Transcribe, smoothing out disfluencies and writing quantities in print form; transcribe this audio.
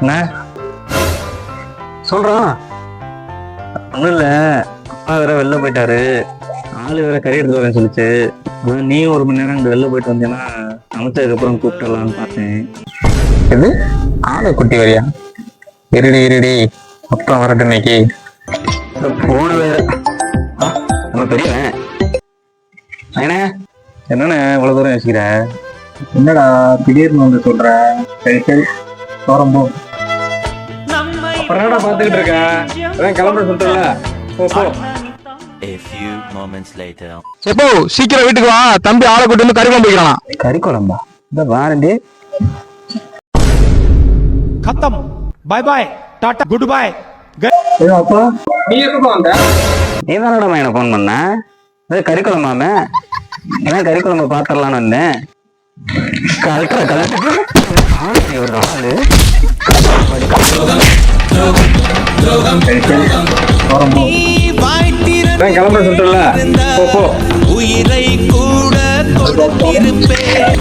என்ன சொல்றான். ஒன்றும் இல்லை, அப்பா வேற வெளில போயிட்டாரு, ஆளு வேற கறி எடுத்து வரேன்னு சொல்லிச்சு. நீ 1 மணி நேரம் அங்கே வெளில போயிட்டு வந்தீங்கன்னா சமைச்சதுக்கப்புறம் கூப்பிட்டுலான்னு பார்த்தேன். இது ஆளை குட்டி வரியா? இருடி அப்பா வரட்டும் இன்னைக்கு. போன வேற நம்ம பெரியவன். என்ன என்னண்ணே இவ்வளோ தூரம் யோசிக்கிற? என்னடா திடீர்னு வந்து சொல்ற? சரி சரி போறோம் போ. அப்புறம் பார்த்துக்கிட்டு இருக்கேன், அதான் கிளம்புற சொல்லிட்டல. போ போ. A few moments later. எப்போ சீக்கிரம் வீட்டுக்கு வா, தம்பி ஆளை கூட்டு வந்து கறி குழம்பு வைக்கலாம். கறி குழம்பா? இந்த வாரண்டி. खत्म, bye bye, tata, goodbye. அப்பா நீ எப்போ வந்த? நீ தானடா எனக்கு ஃபோன் பண்ண. அது கறி குழம்பாம, அதான் கறி குழம்பு பார்த்துடலான்னு வந்தேன். கலெக்டர் ஒரு ஆளு. கிளம்புற சொல்லிட்டல. போ போ. உயிரை கூட கொடுத்திருப்பேன்.